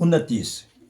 29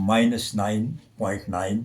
-9.9,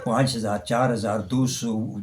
5,000, 4,000, 200,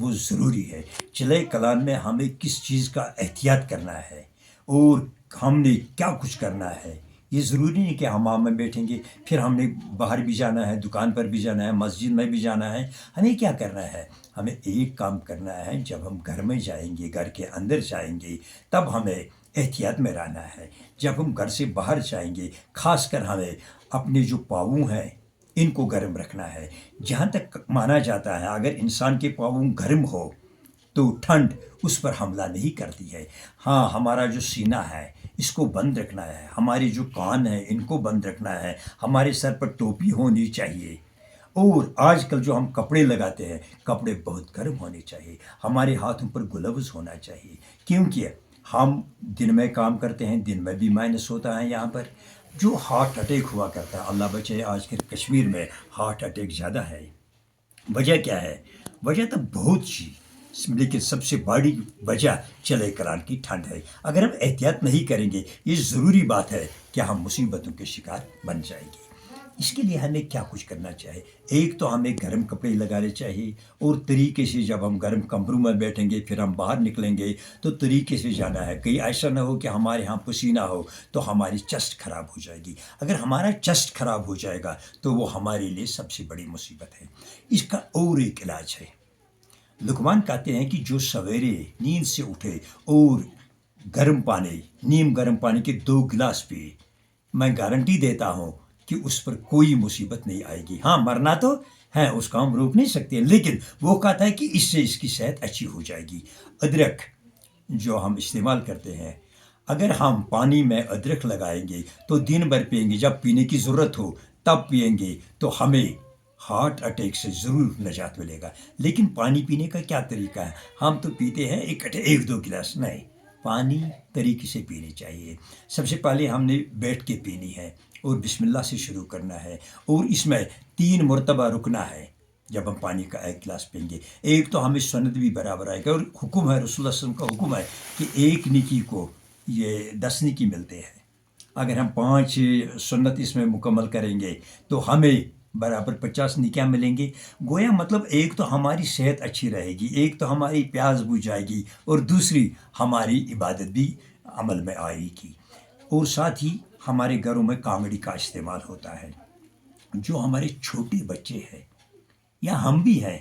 وہ ضروری ہے۔ چلے کلان میں ہمیں کس چیز کا احتیاط کرنا ہے اور ہم نے کیا کچھ کرنا ہے، یہ ضروری نہیں کہ حمام میں بیٹھیں گے پھر ہم نے باہر بھی جانا ہے، دکان پر بھی جانا ہے، مسجد میں بھی جانا ہے۔ ہمیں کیا کرنا ہے؟ ہمیں ایک کام کرنا ہے، جب ہم گھر میں جائیں گے، گھر کے اندر جائیں گے، تب ہمیں احتیاط میں رہنا ہے۔ جب ہم گھر سے باہر جائیں گے، خاص کر ہمیں اپنے جو پاؤں ہیں ان کو گرم رکھنا ہے۔ جہاں تک مانا جاتا ہے اگر انسان کے پاؤں گرم ہو تو ٹھنڈ اس پر حملہ نہیں کرتی ہے۔ ہاں، ہمارا جو سینہ ہے اس کو بند رکھنا ہے، ہمارے جو کان ہیں ان کو بند رکھنا ہے، ہمارے سر پر ٹوپی ہونی چاہیے، اور آج کل جو ہم کپڑے لگاتے ہیں کپڑے بہت گرم ہونے چاہیے، ہمارے ہاتھوں پر گلوز ہونا چاہیے، کیونکہ ہم دن میں کام کرتے ہیں، دن میں بھی مائنس ہوتا ہے یہاں پر۔ جو ہارٹ اٹیک ہوا کرتا ہے، اللہ بچائے، آج کل کشمیر میں ہارٹ اٹیک زیادہ ہے۔ وجہ کیا ہے؟ وجہ تو بہت چیز، لیکن سب سے بڑی وجہ چلے کلان کی ٹھنڈ ہے۔ اگر ہم احتیاط نہیں کریں گے، یہ ضروری بات ہے کہ ہم مصیبتوں کے شکار بن جائیں گے۔ اس کے لیے ہمیں کیا کچھ کرنا چاہیے؟ ایک تو ہمیں گرم کپڑے لگانے چاہیے، اور طریقے سے جب ہم گرم کمروں میں بیٹھیں گے پھر ہم باہر نکلیں گے تو طریقے سے جانا ہے، کہیں ایسا نہ ہو کہ ہمارے ہاں پسینہ ہو تو ہماری چسٹ خراب ہو جائے گی۔ اگر ہمارا چسٹ خراب ہو جائے گا تو وہ ہمارے لیے سب سے بڑی مصیبت ہے۔ اس کا اور ایک علاج ہے۔ لقمان کہتے ہیں کہ جو سویرے نیند سے اٹھے اور گرم پانی، نیم گرم پانی کے 2 گلاس پیے، میں گارنٹی دیتا ہوں کہ اس پر کوئی مصیبت نہیں آئے گی۔ ہاں، مرنا تو ہے، اس کا ہم روک نہیں سکتے، لیکن وہ کہتا ہے کہ اس سے اس کی صحت اچھی ہو جائے گی۔ ادرک جو ہم استعمال کرتے ہیں، اگر ہم پانی میں ادرک لگائیں گے تو دن بھر پئیں گے، جب پینے کی ضرورت ہو تب پئیں گے تو ہمیں ہارٹ اٹیک سے ضرور نجات ملے گا۔ لیکن پانی پینے کا کیا طریقہ ہے؟ ہم تو پیتے ہیں اکٹھے 1-2 گلاس، نہیں، پانی طریقے سے پینی چاہیے۔ سب سے پہلے ہم نے بیٹھ کے پینی ہے اور بسم اللہ سے شروع کرنا ہے، اور اس میں 3 مرتبہ رکنا ہے جب ہم پانی کا 1 گلاس پئیں گے۔ ایک تو ہمیں سنت بھی برابر آئے گا، اور حکم ہے، رسول اللہ صلی اللہ علیہ وسلم کا حکم ہے کہ 1 نیکی کو یہ 10 نیکی ملتے ہیں۔ اگر ہم 5 سنت اس میں مکمل کریں گے تو ہمیں برابر 50 نیکیاں ملیں گے۔ گویا مطلب ایک تو ہماری صحت اچھی رہے گی، ایک تو ہماری پیاس بجھ جائے گی، اور دوسری ہماری عبادت بھی عمل میں آئے گی۔ اور ساتھ ہی ہمارے گھروں میں کانگڑی کا استعمال ہوتا ہے۔ جو ہمارے چھوٹے بچے ہیں یا ہم بھی ہیں،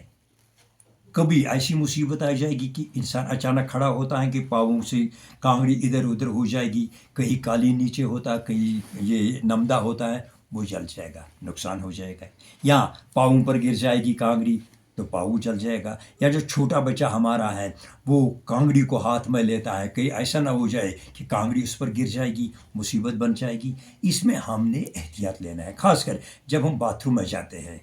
کبھی ایسی مصیبت آ جائے گی کہ انسان اچانک کھڑا ہوتا ہے کہ پاؤں سے کانگڑی ادھر ادھر ہو جائے گی، کہیں قالین نیچے ہوتا ہے، کہیں یہ نمدہ ہوتا ہے، وہ جل جائے گا، نقصان ہو جائے گا۔ یا پاؤں پر گر جائے گی کانگڑی تو پاؤں جل جائے گا۔ یا جو چھوٹا بچہ ہمارا ہے وہ کانگڑی کو ہاتھ میں لیتا ہے، کہیں ایسا نہ ہو جائے کہ کانگڑی اس پر گر جائے گی، مصیبت بن جائے گی۔ اس میں ہم نے احتیاط لینا ہے، خاص کر جب ہم باتھ روم میں جاتے ہیں،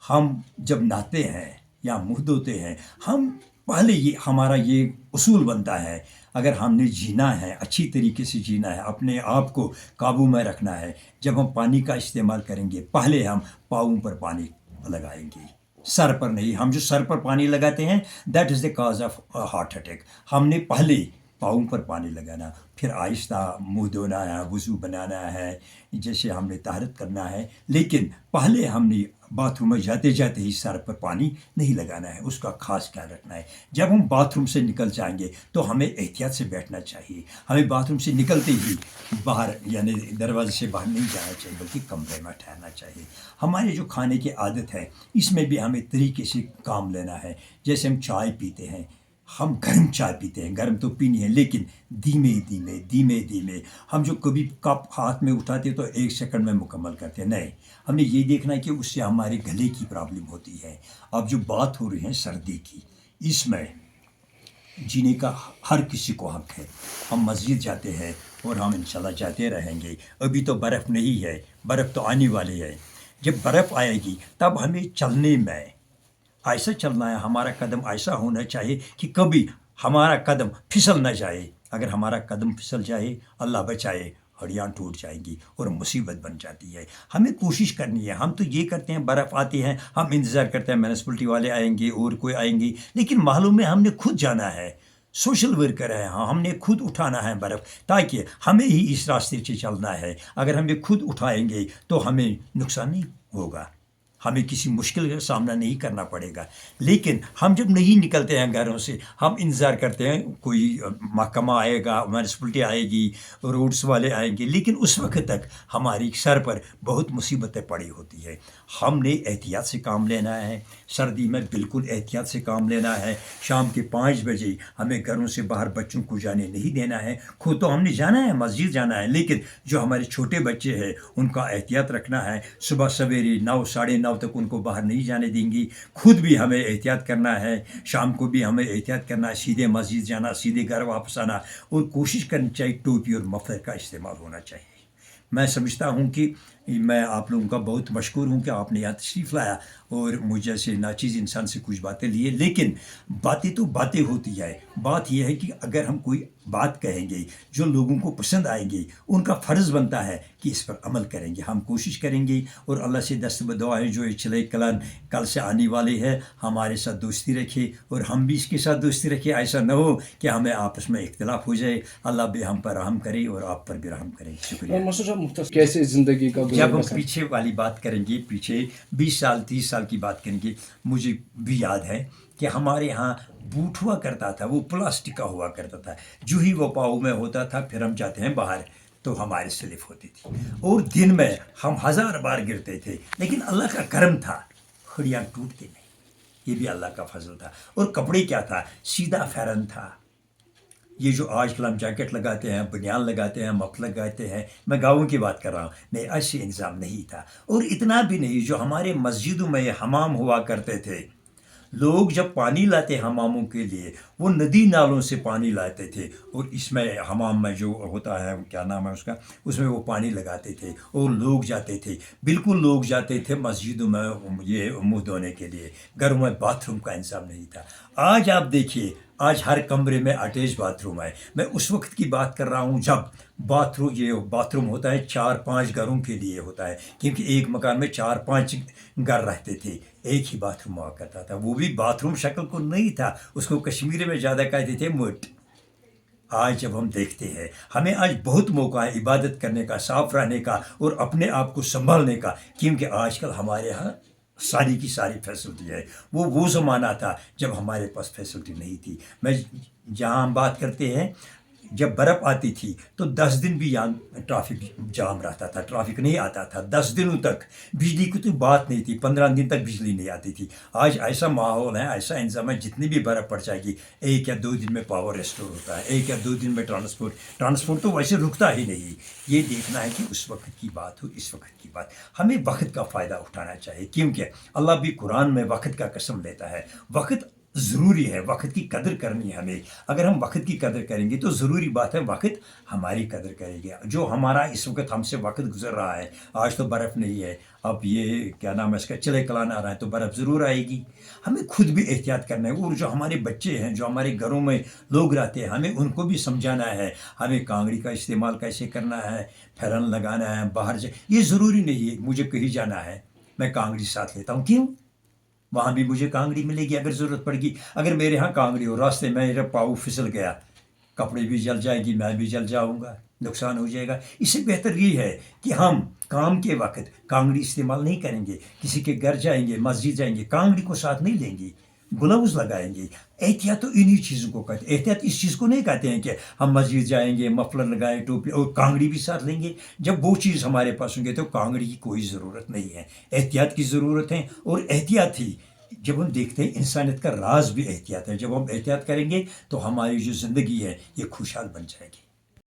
ہم جب نہاتے ہیں یا منہ دھوتے ہیں، ہم پہلے ہمارا یہ اصول بنتا ہے، اگر ہم نے جینا ہے، اچھی طریقے سے جینا ہے، اپنے آپ کو قابو میں رکھنا ہے، جب ہم پانی کا استعمال کریں گے پہلے ہم پاؤں پر پانی لگائیں گے، سر پر نہیں۔ ہم جو سر پر پانی لگاتے ہیں that is the cause of heart attack. ہم نے پہلے پاؤں پر پانی لگانا، پھر آہستہ منہ دھونا ہے، وضو بنانا ہے، جیسے ہم نے طہارت کرنا ہے، لیکن پہلے ہم نے باتھ روم میں جاتے جاتے ہی سر پر پانی نہیں لگانا ہے، اس کا خاص خیال رکھنا ہے۔ جب ہم باتھ روم سے نکل جائیں گے تو ہمیں احتیاط سے بیٹھنا چاہیے، ہمیں باتھ روم سے نکلتے ہی باہر یعنی دروازے سے باہر نہیں جانا چاہیے بلکہ کمرے میں ٹھہرنا چاہیے۔ ہمارے جو کھانے کی عادت ہے اس میں بھی ہمیں طریقے سے کام لینا ہے۔ جیسے ہم چائے پیتے ہیں، ہم گرم چائے پیتے ہیں، گرم تو پینی ہے لیکن دھیمے دھیمے۔ ہم جو کبھی کپ ہاتھ میں اٹھاتے تو 1 سیکنڈ میں مکمل کرتے ہیں، نہیں، ہم نے یہ دیکھنا ہے کہ اس سے ہمارے گلے کی پرابلم ہوتی ہے۔ اب جو بات ہو رہی ہے سردی کی، اس میں جینے کا ہر کسی کو حق ہے۔ ہم مسجد جاتے ہیں اور ہم انشاءاللہ جاتے رہیں گے۔ ابھی تو برف نہیں ہے، برف تو آنے والی ہے۔ جب برف آئے گی تب ہمیں چلنے میں ایسا چلنا ہے، ہمارا قدم ایسا ہونا چاہیے کہ کبھی ہمارا قدم پھسل نہ جائے۔ اگر ہمارا قدم پھسل جائے، اللہ بچائے، ہڈیاں ٹوٹ جائیں گی اور مصیبت بن جاتی ہے۔ ہمیں کوشش کرنی ہے، ہم تو یہ کرتے ہیں برف آتی ہے ہم انتظار کرتے ہیں میونسپلٹی والے آئیں گے اور کوئی آئیں گے، لیکن معلوم میں ہم نے خود جانا ہے، سوشل ورکر ہے، ہاں، ہم نے خود اٹھانا ہے برف، تاکہ ہمیں ہی اس راستے سے چلنا ہے۔ اگر ہم یہ خود اٹھائیں گے تو ہمیں نقصان نہیں ہوگا۔ ہمیں کسی مشکل کا سامنا نہیں کرنا پڑے گا. لیکن ہم جب نہیں نکلتے ہیں گھروں سے، ہم انتظار کرتے ہیں کوئی محکمہ آئے گا، میونسپلٹی آئے گی، روڈس والے آئیں گے، لیکن اس وقت تک ہماری سر پر بہت مصیبتیں پڑی ہوتی ہے. ہم نے احتیاط سے کام لینا ہے، سردی میں بالکل احتیاط سے کام لینا ہے. شام کے 5 بجے ہمیں گھروں سے باہر بچوں کو جانے نہیں دینا ہے. خود تو ہم نے جانا ہے، مسجد جانا ہے، لیکن جو ہمارے چھوٹے بچے ہیں ان کا احتیاط رکھنا ہے. صبح سویرے 9 ساڑھے 9 تک ان کو باہر نہیں جانے دیں گی. خود بھی ہمیں احتیاط کرنا ہے، شام کو بھی ہمیں احتیاط کرنا ہے، سیدھے مسجد جانا، سیدھے گھر واپس آنا، اور کوشش کرنی چاہیے ٹوپی اور مفلر کا استعمال ہونا چاہیے. میں سمجھتا ہوں کہ میں آپ لوگوں کا بہت مشکور ہوں کہ آپ نے یہاں تشریف لایا اور مجھے سے ناچیز انسان سے کچھ باتیں لیے. لیکن باتیں تو باتیں ہوتی ہے. بات یہ ہے کہ اگر ہم کوئی بات کہیں گے جو لوگوں کو پسند آئیں گے، ان کا فرض بنتا ہے کہ اس پر عمل کریں گے. ہم کوشش کریں گے اور اللہ سے دست بدعا ہے جو چلے کلان کل سے آنے والے ہے ہمارے ساتھ دوستی رکھے اور ہم بھی اس کے ساتھ دوستی رکھے. ایسا نہ ہو کہ ہمیں آپس میں اختلاف ہو جائے. اللہ بھی ہم پر رحم کرے اور آپ پر بھی رحم کرے. شکریہ. مسعود صاحب مختصر کیسے زندگی کا جب ہم گزر بسر؟ پیچھے والی بات کریں گے، پیچھے 20 سال 30 سال کی بات کریں گے، مجھے بھی یاد ہے کہ ہمارے ہاں بوٹ ہوا کرتا تھا، وہ پلاسٹک کا ہوا کرتا تھا. جو ہی وہ پاؤں میں ہوتا تھا، پھر ہم جاتے ہیں باہر تو ہماری سلف ہوتی تھی اور دن میں ہم 1000 بار گرتے تھے. لیکن اللہ کا کرم تھا، ہڑیاں ٹوٹتے نہیں. یہ بھی اللہ کا فضل تھا. اور کپڑے کیا تھا؟ سیدھا فیرن تھا. یہ جو آج کل ہم جیکٹ لگاتے ہیں، بنیان لگاتے ہیں، مفلر لگاتے ہیں، میں گاؤں کی بات کر رہا ہوں. نہیں، ایسے انتظام نہیں تھا. اور اتنا بھی نہیں. جو ہمارے مسجدوں میں یہ حمام ہوا کرتے تھے، لوگ جب پانی لاتے حماموں کے لیے وہ ندی نالوں سے پانی لاتے تھے اور اس میں حمام میں جو ہوتا ہے کیا نام ہے اس کا، اس میں وہ پانی لگاتے تھے اور لوگ جاتے تھے. بالکل لوگ جاتے تھے مسجدوں میں یہ منہ دھونے کے لیے. گھروں میں باتھ روم کا انتظام نہیں تھا. آج آپ دیکھیے، آج ہر کمرے میں اٹیچ باتھ روم ہے. میں اس وقت کی بات کر رہا ہوں جب باتھ روم ہوتا ہے 4-5 گھروں کے لیے ہوتا ہے، کیونکہ ایک مکان میں 4-5 گھر رہتے تھے. ایک ہی باتھ روم ہوا کرتا تھا. وہ بھی باتھ روم شکل کو نہیں تھا، اس کو کشمیری میں زیادہ کہتے تھے مٹ. آج جب ہم دیکھتے ہیں، ہمیں آج بہت موقع ہے عبادت کرنے کا، صاف رہنے کا اور اپنے آپ کو سنبھالنے کا. کیونکہ آج کل ہمارے ہاں ساری کی ساری فیسلٹی ہے. وہ زمانہ تھا جب ہمارے پاس فیسلٹی نہیں تھی. میں جہاں ہم بات کرتے ہیں، جب برف آتی تھی تو 10 دن بھی یہاں ٹرافک جام رہتا تھا، ٹرافک نہیں آتا تھا 10 دنوں تک. بجلی کی تو بات نہیں تھی، 15 دن تک بجلی نہیں آتی تھی. آج ایسا ماحول ہے، ایسا انتظام ہے، جتنی بھی برف پڑ جائے گی 1 یا 2 دن میں پاور ریسٹور ہوتا ہے. 1 یا 2 دن میں ٹرانسپورٹ تو ویسے رکتا ہی نہیں. یہ دیکھنا ہے کہ اس وقت کی بات ہو، اس وقت کی بات. ہمیں وقت کا فائدہ اٹھانا چاہیے، کیونکہ اللہ بھی قرآن میں وقت کا قسم لیتا ہے. وقت ضروری ہے، وقت کی قدر کرنی ہے ہمیں. اگر ہم وقت کی قدر کریں گے تو ضروری بات ہے وقت ہماری قدر کرے گا. جو ہمارا اس وقت ہم سے وقت گزر رہا ہے، آج تو برف نہیں ہے، اب یہ کیا نام ہے اس کا چلے کلان آ رہا ہے تو برف ضرور آئے گی. ہمیں خود بھی احتیاط کرنا ہے. اور جو ہمارے بچے ہیں، جو ہمارے گھروں میں لوگ رہتے ہیں، ہمیں ان کو بھی سمجھانا ہے ہمیں کانگڑی کا استعمال کیسے کرنا ہے، پھیرن لگانا ہے. باہر سے یہ ضروری نہیں ہے مجھے کہیں جانا ہے میں کانگڑی ساتھ لیتا ہوں. کیوں؟ وہاں بھی مجھے کانگڑی ملے گی اگر ضرورت پڑے گی. اگر میرے ہاں کانگڑی ہو، راستے میں میرا پاؤں پھسل گیا، کپڑے بھی جل جائے گی، میں بھی جل جاؤں گا، نقصان ہو جائے گا. اس سے بہتر یہ ہے کہ ہم کام کے وقت کانگڑی استعمال نہیں کریں گے. کسی کے گھر جائیں گے، مسجد جائیں گے، کانگڑی کو ساتھ نہیں لیں گے، گلوز لگائیں گے. احتیاط تو انہی چیزوں کو کہتے ہیں. احتیاط اس چیز کو نہیں کہتے ہیں کہ ہم مسجد جائیں گے، مفلر لگائیں، ٹوپی اور کانگڑی بھی ساتھ لیں گے. جب وہ چیز ہمارے پاس ہوں گے تو کانگڑی کی کوئی ضرورت نہیں ہے. احتیاط کی ضرورت ہے. اور احتیاط ہی جب ہم دیکھتے ہیں انسانیت کا راز بھی احتیاط ہے. جب ہم احتیاط کریں گے تو ہماری جو زندگی ہے یہ خوشحال بن جائے گی.